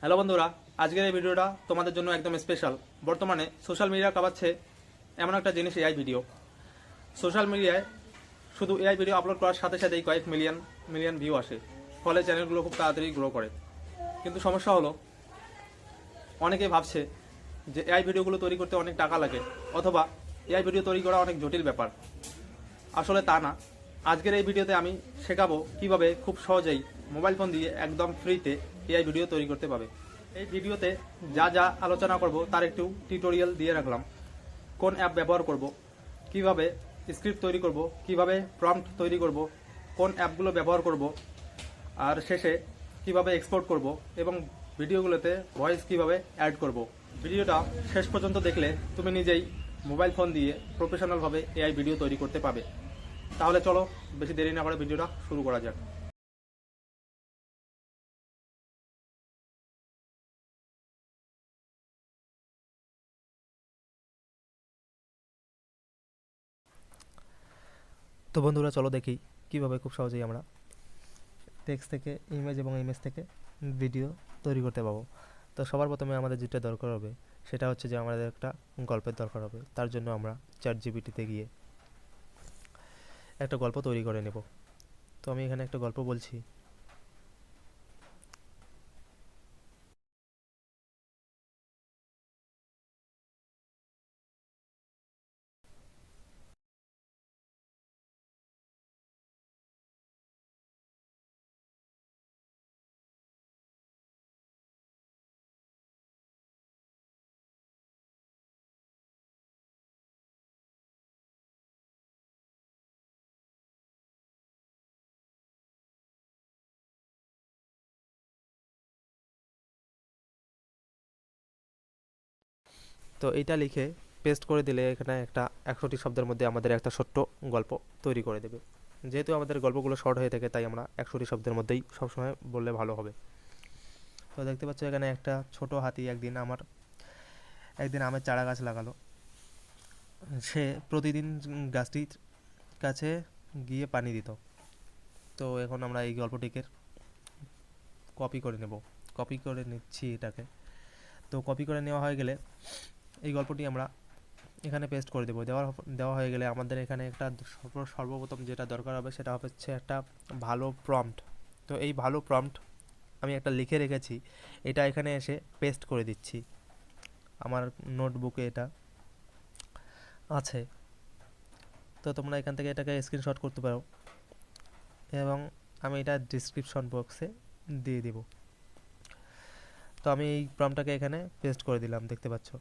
Hello বন্ধুরা, আজকের এই ভিডিওটা তোমাদের জন্য একদম স্পেশাল। বর্তমানে সোশ্যাল মিডিয়া কাঁপাচ্ছে এমন একটা জিনিস এআই ভিডিও। সোশ্যাল মিডিয়ায় শুধু এআই ভিডিও আপলোড করার সাথে সাথেই কয়েক মিলিয়ন মিলিয়ন ভিউ আসে, ফলে চ্যানেলগুলো খুব তাড়াতাড়ি গ্রো করে। কিন্তু সমস্যা হলো, অনেকেই ভাবছে যে এআই ভিডিওগুলো তৈরি করতে অনেক টাকা লাগে, অথবা এআই ভিডিও তৈরি করা অনেক জটিল ব্যাপার। আসলে তা না। আজকের এই ভিডিওতে আমি শেখাবো কিভাবে খুব সহজেই মোবাইল ফোন দিয়ে একদম ফ্রিতে এআই ভিডিও তৈরি করতে পারবে। এই ভিডিওতে যা যা আলোচনা করব তার একটু টিউটোরিয়াল দিয়ে রাখলাম। কোন অ্যাপ ব্যবহার করব, কিভাবে স্ক্রিপ্ট তৈরি করব, কিভাবে প্রম্পট তৈরি করব, কোন অ্যাপগুলো ব্যবহার করব, আর শেষে কিভাবে এক্সপোর্ট করব এবং ভিডিওগুলোতে ভয়েস কিভাবে অ্যাড করব। ভিডিওটা শেষ পর্যন্ত দেখলে তুমি নিজেই মোবাইল ফোন দিয়ে প্রফেশনালভাবে এআই ভিডিও তৈরি করতে পারবে। তাহলে চলো বেশি দেরি না করে ভিডিওটা শুরু করা যাক। তো বন্ধুরা, চলো দেখি কিভাবে খুব সহজেই আমরা টেক্সট থেকে ইমেজ এবং ইমেজ থেকে ভিডিও তৈরি করতে পারবো। তো সবার প্রথমে আমাদের যেটা দরকার হবে সেটা হচ্ছে যে আমাদের একটা গল্পের দরকার হবে। তার জন্য আমরা চ্যাট জিপিটিতে গিয়ে একটা গল্প তৈরি করে নেব। তো আমি এখানে একটা গল্প বলছি। তো এইটা লিখে পেস্ট করে দিলে এখানে একটা 100টি শব্দের মধ্যে আমাদের একটা ছোট্ট গল্প তৈরি করে দেবে। যেহেতু আমাদের গল্পগুলো শর্ট হয়ে থাকে, তাই আমরা 100টি শব্দের মধ্যেই সবসময় বললে ভালো হবে। তো দেখতে পাচ্ছ এখানে একটা ছোট হাতি একদিন আমের চারা গাছ লাগালো। সে প্রতিদিন গাছটির কাছে গিয়ে পানি দিত। তো এখন আমরা এই গল্পটিকে কপি করে নেব। কপি করে নিচ্ছি এটাকে। তো কপি করে নেওয়া হয়ে গেলে এই গল্পটি আমরা এখানে পেস্ট করে দেবো। দেওয়া হয়ে গেলে আমাদের এখানে একটা সর্বপ্রথম যেটা দরকার হবে সেটা হচ্ছে একটা ভালো প্রম্পট। তো এই ভালো প্রম্পট আমি একটা লিখে রেখেছি, এটা এখানে এসে পেস্ট করে দিচ্ছি। আমার নোটবুকে এটা আছে। তো তোমরা এখান থেকে এটাকে স্ক্রিনশট করতে পারো এবং আমি এটা ডিসক্রিপশন বক্সে দিয়ে দিব। তো আমি এই প্রম্পটটাকে এখানে পেস্ট করে দিলাম, দেখতে পাচ্ছ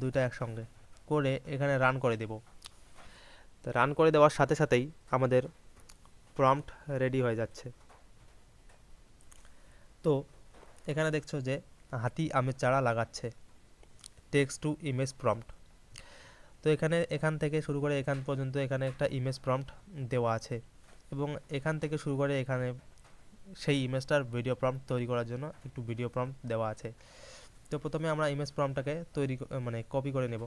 দুইটা একসঙ্গে করে এখানে রান করে দেব। তো রান করে দেওয়ার সাথে সাথেই আমাদের প্রম্পট রেডি হয়ে যাচ্ছে। তো এখানে দেখছো যে হাতি আমের চারা লাগাচ্ছে, টেক্সট টু ইমেজ প্রম্পট। তো এখান থেকে শুরু করে এখান পর্যন্ত এখানে একটা ইমেজ প্রম্পট দেওয়া আছে এবং এখান থেকে শুরু করে এখানে সেই ইমেজটার ভিডিও প্রম্পট তৈরি করার জন্য একটু ভিডিও প্রম্পট দেওয়া আছে। তো প্রথমে আমরা ইমেজ প্রম্পটটাকে মানে কপি করে নেব।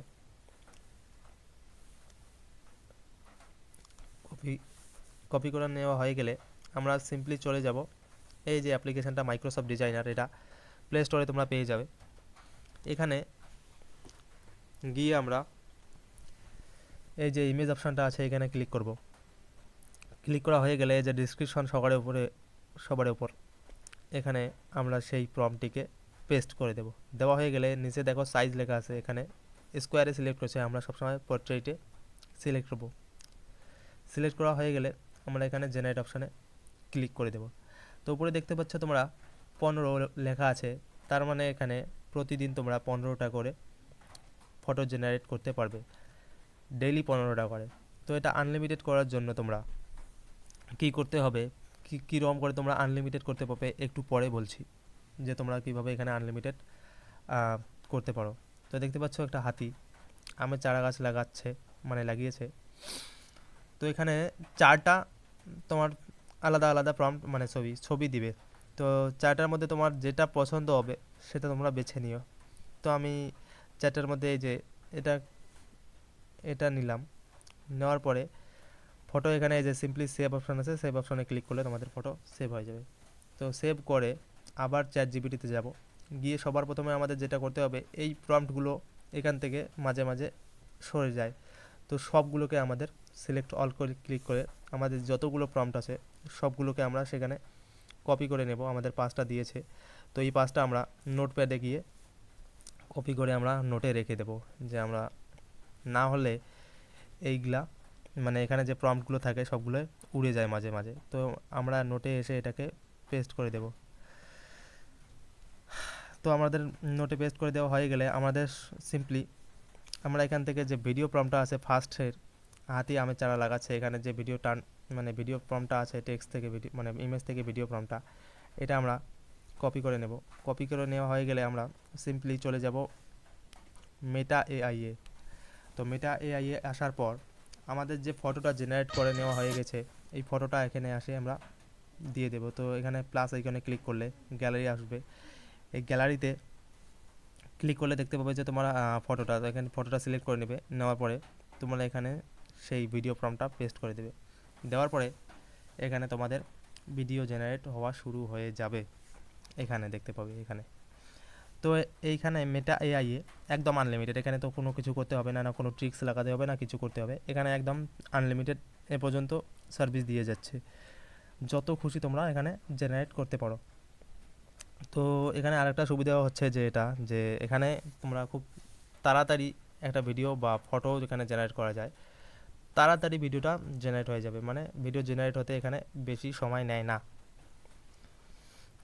কপি কপি করে নেওয়া হয়ে গেলে আমরা সিম্পলি চলে যাব এই যে অ্যাপ্লিকেশনটা মাইক্রোসফট ডিজাইনার, এটা প্লে স্টোরে তোমরা পেয়ে যাবে। এখানে গিয়ে আমরা এই যে ইমেজ অপশানটা আছে এখানে ক্লিক করব। ক্লিক করা হয়ে গেলে এই যে ডিসক্রিপশন সবার উপর এখানে আমরা সেই প্রম্পটটিকে পেস্ট করে দেব। দেওয়া হয়ে গেলে নিচে দেখো সাইজ লেখা আছে, এখানে স্কোয়ারে সিলেক্ট করছে, আমরা সবসময় পোর্ট্রেটে সিলেক্ট করব। সিলেক্ট করা হয়ে গেলে আমরা এখানে জেনারেট অপশানে ক্লিক করে দেব। তো উপরে দেখতে পাচ্ছ তোমরা 15 লেখা আছে, তার মানে এখানে প্রতিদিন তোমরা 15টা করে ফটো জেনারেট করতে পারবে, ডেইলি 15টা করে। তো এটা আনলিমিটেড করার জন্য তোমরা কী করতে হবে, কীরকম করে তোমরা আনলিমিটেড করতে পারবে একটু পরে বলছি, যে তোমরা কীভাবে এখানে আনলিমিটেড করতে পারো। তো দেখতে পাচ্ছ একটা হাতি আমের চারা গাছ লাগিয়েছে। তো এখানে চারটা তোমার আলাদা আলাদা প্রম্পট মানে ছবি দিবে। তো চারটার মধ্যে তোমার যেটা পছন্দ হবে সেটা তোমরা বেছে নিও। তো আমি চারটার মধ্যে এই যে এটা এটা নিলাম। নেওয়ার পরে ফটো এখানে এই যে সিম্পলি সেভ অপশান আছে, সেভ অপশানে ক্লিক করলে তোমাদের ফটো সেভ হয়ে যাবে। তো সেভ করে আবার চ্যাট জিপিটিতে যাব, গিয়ে সবার প্রথমে আমাদের যেটা করতে হবে, এই প্রম্পটগুলো এখান থেকে মাঝে মাঝে সরে যায়, তো সবগুলোকে আমাদের সিলেক্ট অল করে ক্লিক করে আমাদের যতগুলো প্রম্পট আছে সবগুলোকে আমরা সেখানে কপি করে নেব। আমাদের পাঁচটা দিয়েছে, তো এই পাঁচটা আমরা নোটপ্যাডে গিয়ে কপি করে আমরা নোটে রেখে দেব, যে আমরা না হলে এইগুলা মানে এখানে যে প্রম্পটগুলো থাকে সবগুলো উড়ে যায় মাঝে মাঝে, তো আমরা নোটে এসে এটাকে পেস্ট করে দেব। তো আমাদের নোটে পেস্ট করে দেওয়া হয়ে গেলে আমাদের সিম্পলি আমরা এখান থেকে যে ভিডিও প্রম্পটটা আছে ফার্স্টের হাতি আমের চারা লাগাচ্ছে, এখানে যে ভিডিও টার্ন মানে ভিডিও প্রম্পটটা আছে টেক্সট থেকে ভিডিও মানে ইমেজ থেকে ভিডিও প্রম্পটটা, এটা আমরা কপি করে নেব। কপি করে নেওয়া হয়ে গেলে আমরা সিম্পলি চলে যাব মেটা এআইয়ে। তো মেটা এআইয়ে আসার পর আমাদের যে ফটোটা জেনারেট করে নেওয়া হয়ে গেছে এই ফটোটা এখানে আসে আমরা দিয়ে দেব। তো এখানে প্লাস আইকনে ক্লিক করলে গ্যালারি আসবে, এই গ্যালারিতে ক্লিক করলে দেখতে পাবে যে তোমার ফটোটা, তো এখানে ফটোটা সিলেক্ট করে নেবে, নেওয়ার পরে তোমরা এখানে সেই ভিডিও প্রম্পটটা পেস্ট করে দেবে। দেওয়ার পরে এখানে তোমাদের ভিডিও জেনারেট হওয়া শুরু হয়ে যাবে, এখানে দেখতে পাবে এখানে। তো এইখানে মেটা এআইয়ে একদম আনলিমিটেড, এখানে তো কোনো কিছু করতে হবে না, না কোনো ট্রিক্স লাগাতে হবে না, কিছু করতে হবে, এখানে একদম আনলিমিটেড এ পর্যন্ত সার্ভিস দিয়ে যাচ্ছে, যত খুশি তোমরা এখানে জেনারেট করতে পারো। তো এখানে আরেকটা সুবিধা হচ্ছে যে এটা যে এখানে তোমরা খুব তাড়াতাড়ি একটা ভিডিও বা ফটো যেখানে জেনারেট করা যায় তাড়াতাড়ি ভিডিওটা জেনারেট হয়ে যাবে, মানে ভিডিও জেনারেট হতে এখানে বেশি সময় নেয় না।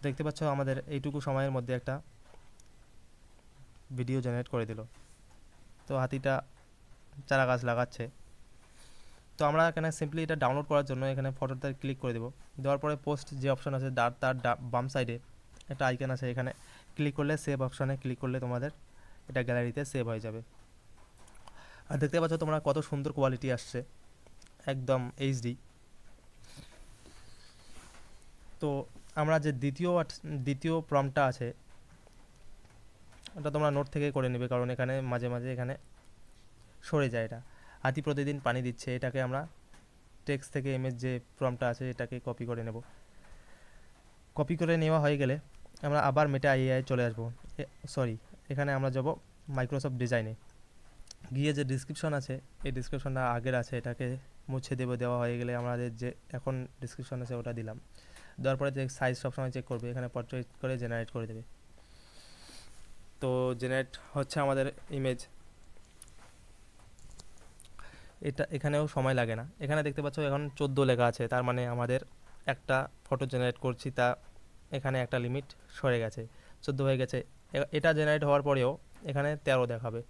দেখতে পাচ্ছ আমাদের এইটুকু সময়ের মধ্যে একটা ভিডিও জেনারেট করে দিল। তো হাতিটা চারা গাছ লাগাচ্ছে। তো আমরা এখানে সিম্পলি এটা ডাউনলোড করার জন্য এখানে ফটোতে ক্লিক করে দেবো। দেওয়ার পরে পোস্ট যে অপশন আছে তার বাম সাইডে একটা আইকন আছে, এখানে ক্লিক করলে সেভ অপশানে ক্লিক করলে তোমাদের এটা গ্যালারিতে সেভ হয়ে যাবে। আর দেখতে পাচ্ছ তোমরা কত সুন্দর কোয়ালিটি আসছে, একদম এইচডি। তো আমরা যে দ্বিতীয় প্রম্পটটা আছে ওটা তোমরা নোট থেকে করে নেবে, কারণ এখানে মাঝে মাঝে এখানে সরে যায়। এটা হাতি প্রতিদিন পানি দিচ্ছে, এটাকে আমরা টেক্সট থেকে ইমেজ যে প্রম্পটটা আছে এটাকে কপি করে নেব। কপি করে নেওয়া হয়ে গেলে আমরা আবার মেটা এআই চলে আসবো, এখানে আমরা যাব মাইক্রোসফট ডিজাইনে। গিয়ে যে ডিসক্রিপশন আছে এই ডিসক্রিপশনটা আগের আছে এটাকে মুছে দেওয়া হয়ে গেলে আমাদের যে এখন ডিসক্রিপশন আছে ওটা দিলাম। দেওয়ার পরে যে সাইজ সবসময় চেক করবে, এখানে পোর্ট্রেট করে জেনারেট করে দেবে। তো জেনারেট হচ্ছে আমাদের ইমেজ, এটা এখানেও সময় লাগে না। এখানে দেখতে পাচ্ছ এখন 14 লেখা আছে, তার মানে আমাদের একটা ফটো জেনারেট করছি তা এখানে একটা লিমিট সরে গেছে, 14 হয়ে গেছে। এটা জেনারেট হওয়ার পরেও এখানে 13 দেখাবে।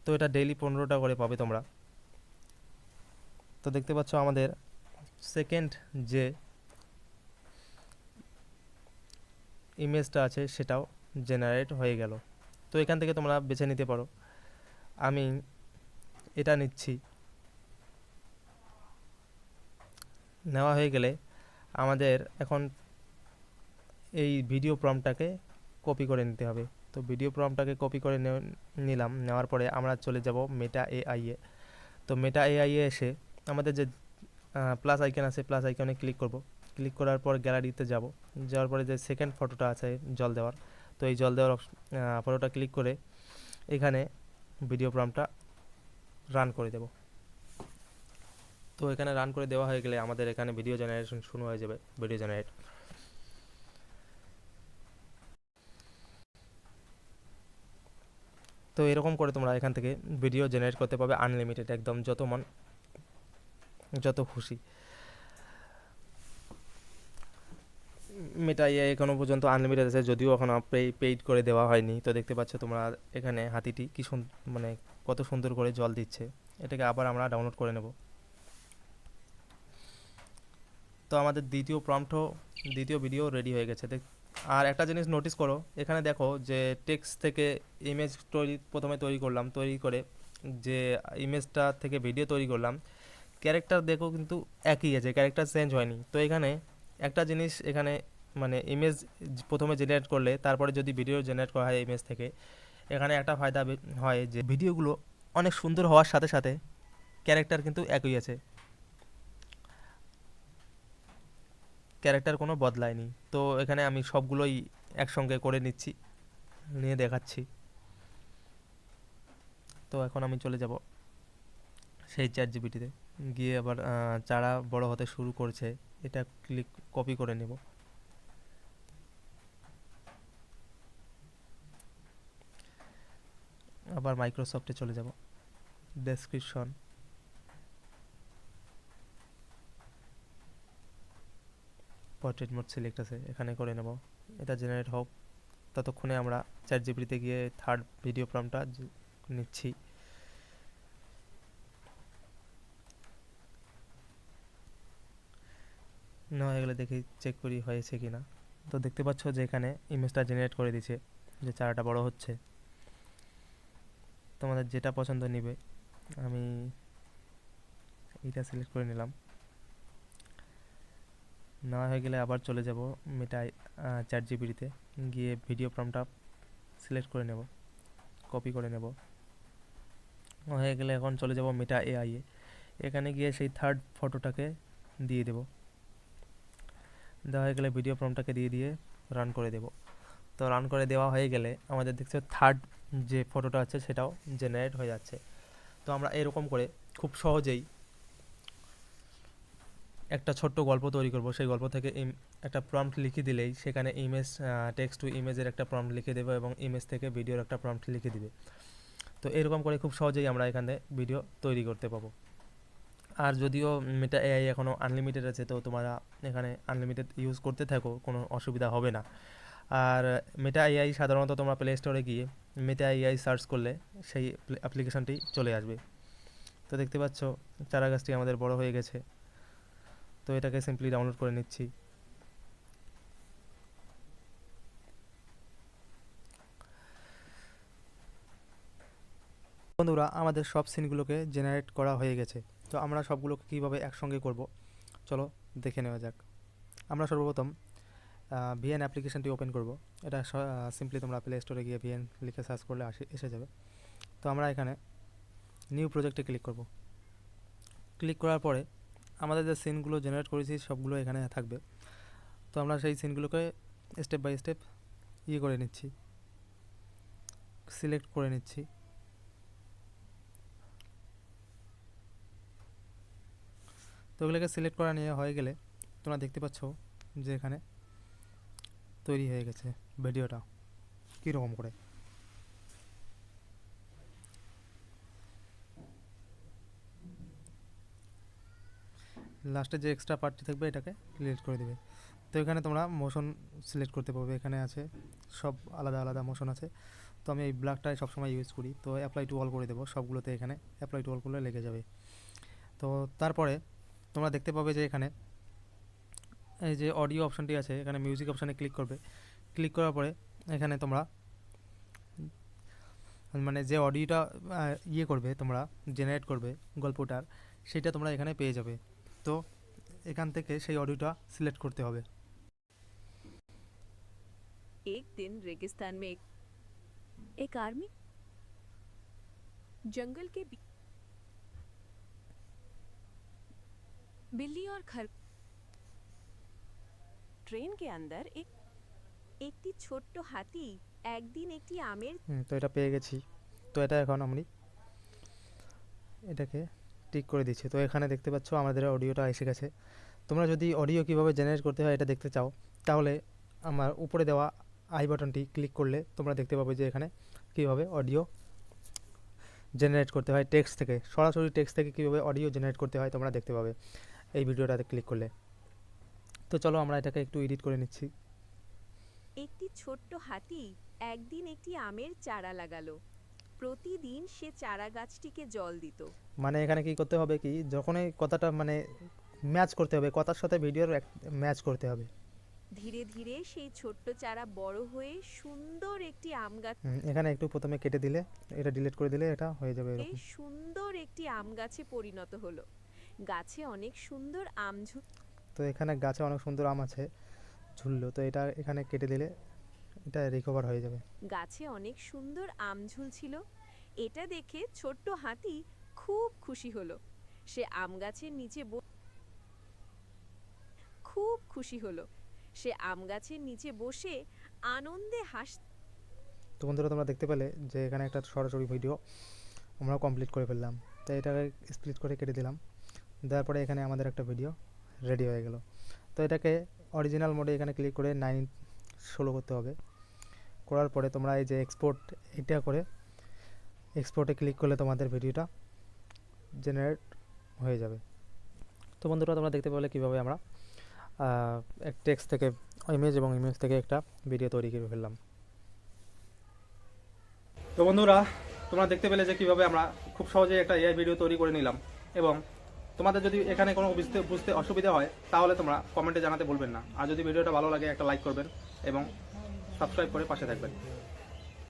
তো এটা ডেইলি 15টা করে পাবে তোমরা। তো দেখতে পাচ্ছ আমাদের সেকেন্ড যে ইমেজটা আছে সেটাও জেনারেট হয়ে গেল। তো এখান থেকে তোমরা বেছে নিতে পারো, আমি এটা নিচ্ছি। নেওয়া হয়ে গেলে আমাদের এখন এই ভিডিও প্রম্পটটাকে কপি করে নিতে হবে। তো ভিডিও প্রম্পটটাকে কপি করে নিলাম। নেওয়ার পরে আমরা চলে যাব মেটা এআইয়ে। তো মেটা এআইয়ে এসে আমাদের যে প্লাস আইকন আছে প্লাস আইকনে ক্লিক করব। ক্লিক করার পর গ্যালারিতে যাব, যাওয়ার পরে যে সেকেন্ড ফটোটা আছে জল দেওয়ার, তো এই জল দেওয়ার ফটোটা ক্লিক করে এখানে ভিডিও প্রম্পটটা রান করে দেব। তো এখানে রান করে দেওয়া হয়ে গেলে আমাদের এখানে ভিডিও জেনারেশন শুরু হয়ে যাবে, ভিডিও জেনারেট। তো এরকম করে তোমরা এখান থেকে ভিডিও জেনারেট করতে পারবে আনলিমিটেড, একদম যত খুশি। মেটা ইয়ে এখনো পর্যন্ত আনলিমিটেড আছে, যদিও এখনো পেইড করে দেওয়া হয়নি। তো দেখতে পাচ্ছ তোমরা এখানে হাতিটি কি মানে কত সুন্দর করে জল দিচ্ছে। এটাকে আবার আমরা ডাউনলোড করে নেব। তো আমাদের দ্বিতীয় ভিডিও রেডি হয়ে গেছে। আর একটা জিনিস নোটিস করো, এখানে দেখো যে টেক্সট থেকে ইমেজ প্রথমে তৈরি করলাম, তৈরি করে যে ইমেজটা থেকে ভিডিও তৈরি করলাম, ক্যারেক্টার দেখো কিন্তু একই আছে, ক্যারেক্টার চেঞ্জ হয়নি। তো এখানে একটা জিনিস এখানে মানে ইমেজ প্রথমে জেনারেট করলে তারপরে যদি ভিডিও জেনারেট করা হয় ইমেজ থেকে, এখানে একটা ফায়দা হয় যে ভিডিওগুলো অনেক সুন্দর হওয়ার সাথে সাথে ক্যারেক্টার কিন্তু একই আছে। ক্যারেক্টার কোনো বদলায়নি। তো এখানে আমি সবগুলোই একসঙ্গে করে নিচ্ছি, নিয়ে দেখাচ্ছি। তো এখন আমি চলে যাব সেই চ্যাট জিপিটিতে, গিয়ে আবার যারা বড় হতে শুরু করছে এটা কপি করে নেব। আবার মাইক্রোসফটে চলে যাব, ডেসক্রিপশন, পোর্ট্রেট মোড সিলেক্ট আছে, এখানে করে নেব। এটা জেনারেট হোক, ততক্ষণে আমরা চ্যাট জিপিটিতে গিয়ে থার্ড ভিডিও প্রম্পটটা নিচ্ছি। না হয়ে গেলে দেখি, চেক করি হয়েছে কি না। তো দেখতে পাচ্ছ যে এখানে ইমেজটা জেনারেট করে দিছে, যে চারাটা বড় হচ্ছে। তোমাদের যেটা পছন্দ নিবে, আমি এইটা সিলেক্ট করে নিলাম। না হয়ে গেলে আবার চলে যাব মেটা চ্যাট জিপিটিতে, গিয়ে ভিডিও প্রম্পটটা সিলেক্ট করে নেব, কপি করে নেব। হয়ে গেলে এখন চলে যাব মেটা এআই এ, এখানে গিয়ে সেই থার্ড ফটোটাকে দিয়ে দেব। দেওয়া হয়ে গেলে ভিডিও প্রম্পটটাকে দিয়ে দিয়ে রান করে দেব। তো রান করে দেওয়া হয়ে গেলে আমাদের দেখতে থার্ড যে ফটোটা আছে সেটাও জেনারেট হয়ে যাচ্ছে। তো আমরা এরকম করে খুব সহজেই একটা ছোট্ট গল্প তৈরি করব। সেই গল্প থেকে একটা প্রম্পট লিখে দিলেই সেখানে ইমেজ, টেক্সট টু ইমেজের একটা প্রম্পট লিখে দেবে এবং ইমেজ থেকে ভিডিওর একটা প্রম্পট লিখে দিবে। তো এরকম করে খুব সহজেই আমরা এখানে ভিডিও তৈরি করতে পাবো। আর যদিও মেটা এআই এখনও আনলিমিটেড আছে, তো তোমরা এখানে আনলিমিটেড ইউজ করতে থাকো, কোনো অসুবিধা হবে না। আর মেটা এআই সাধারণত তোমরা প্লে স্টোরে গিয়ে মেটা এআই সার্চ করলে সেই অ্যাপ্লিকেশনটি চলে আসবে। তো দেখতে পাচ্ছ চারা গাছটি আমাদের বড় হয়ে গেছে। তো এটাকে সিম্পলি ডাউনলোড করে নিচ্ছি। বন্ধুরা, আমাদের সব সিনগুলোকে জেনারেট করা হয়ে গেছে। তো আমরা সবগুলোকে কীভাবে একসঙ্গে করব, চলো দেখে নেওয়া যাক। আমরা সর্বপ্রথম ভিএন অ্যাপ্লিকেশনটি ওপেন করব। এটা সিম্পলি তোমরা প্লে স্টোরে গিয়ে ভিএন লিখে সার্চ করলে এসে যাবে। তো আমরা এখানে নিউ প্রজেক্টে ক্লিক করব। ক্লিক করার পরে আমাদের যে সিনগুলো জেনারেট করেছি সবগুলো এখানে থাকবে। তো আমরা সেই সিনগুলোকে স্টেপ বাই স্টেপ করে নিচ্ছি, সিলেক্ট করে নিচ্ছি। তো ওগুলোকে সিলেক্ট করা নিয়ে হয়ে গেলে তোমরা দেখতে পাচ্ছ যে এখানে তৈরি হয়ে গেছে ভিডিওটা কীরকম করে। লাস্টে যে এক্সট্রা পার্টটি থাকবে এটাকে ডিলিট করে দেবে। তো এখানে তোমরা মোশন সিলেক্ট করতে পারবে, এখানে আছে সব আলাদা আলাদা মোশন আছে। তো আমি এই ব্ল্যাকটাই সবসময় ইউজ করি, তো অ্যাপ্লাই টু অল করে দেবো সবগুলোতে। এখানে অ্যাপ্লাই টু অল করলে লেগে যাবে। তো তারপরে তোমরা দেখতে পাবে যে এখানে এই যে অডিও অপশানটি আছে, এখানে মিউজিক অপশানে ক্লিক করবে। ক্লিক করার পরে এখানে তোমরা মানে যে অডিওটা করবে, তোমরা জেনারেট করবে গল্পটার, সেটা তোমরা এখানে পেয়ে যাবে। তো এখান থেকে সেই অডিওটা সিলেক্ট করতে হবে। एक दिन रेगिस्तान में एक आर्मी जंगल के बिल्ली और खर ट्रेन के अंदर একটি ছোট্ট হাতি একদিন একটি আমের তো এটা পেয়ে গেছি। তো এটা এখন আমি এটাকে টিক করে দিচ্ছি। তো এখানে দেখতে পাচ্ছ আমাদের অডিওটা এসে গেছে। তোমরা যদি অডিও কীভাবে জেনারেট করতে হয় এটা দেখতে চাও, তাহলে আমার উপরে দেওয়া আই বাটনটি ক্লিক করলে তোমরা দেখতে পাবে যে এখানে কীভাবে অডিও জেনারেট করতে হয়। টেক্সট থেকে, সরাসরি টেক্সট থেকে কীভাবে অডিও জেনারেট করতে হয় তোমরা দেখতে পাবে এই ভিডিওটাতে ক্লিক করলে। তো চলো আমরা এটাকে একটু এডিট করে নিচ্ছি। একটি ছোট্ট হাতি একদিন একটি আমের চারা লাগালো। প্রতিদিন সে চারা গাছটিকে জল দিত। মানে এখানে কি করতে হবে, কি যখনই কথাটা মানে ম্যাচ করতে হবে, কথার সাথে ভিডিওর ম্যাচ করতে হবে। ধীরে ধীরে সেই ছোট্ট চারা বড় হয়ে সুন্দর একটি আম গাছ এখানে একটু প্রথমে কেটে দিলে, এটা ডিলিট করে দিলে এটা হয়ে যাবে এরকম। সুন্দর একটি আম গাছে পরিণত হলো। গাছে অনেক সুন্দর আম তো এখানে গাছে অনেক সুন্দর আম আছে ঝুললো, তো এটা এখানে কেটে দিলে এটা রিকভার হয়ে যাবে। গাছে অনেক সুন্দর আম ঝুলছিল। এটা দেখে ছোট্ট হাতি খুব খুশি হলো। সে আম গাছের নিচে খুব খুশি হলো। সে আম গাছের নিচে বসে আনন্দে তো বন্ধুরা তোমরা দেখতে পেলে যে এখানে একটা সরাসরি ভিডিও আমরা কমপ্লিট করে ফেললাম। তাই এটাকে স্প্লিট করে কেটে দিলাম, দেওয়ার পরে এখানে আমাদের একটা ভিডিও রেডি হয়ে গেল। তো এটাকে অরিজিনাল মোডে এখানে ক্লিক করে 9 করতে হবে। করার পরে তোমরা এই যে এক্সপোর্ট, এটা করে এক্সপোর্টে ক্লিক করলে তোমাদের ভিডিওটা জেনারেট হয়ে যাবে। তো বন্ধুরা তোমরা দেখতে পেলে কীভাবে আমরা এক টেক্সট থেকে ইমেজ এবং ইমেজ থেকে একটা ভিডিও তৈরি করে ফেললাম। তো বন্ধুরা তোমরা দেখতে পেলে যে কীভাবে আমরা খুব সহজে একটা এআই ভিডিও তৈরি করে নিলাম। এবং তোমাদের যদি এখানে কোনো বুঝতে অসুবিধা হয় তাহলে তোমরা কমেন্টে জানাতে বলবেন না। আর যদি ভিডিওটা ভালো লাগে একটা লাইক করবেন এবং সাবস্ক্রাইব করে পাশে থাকবেন।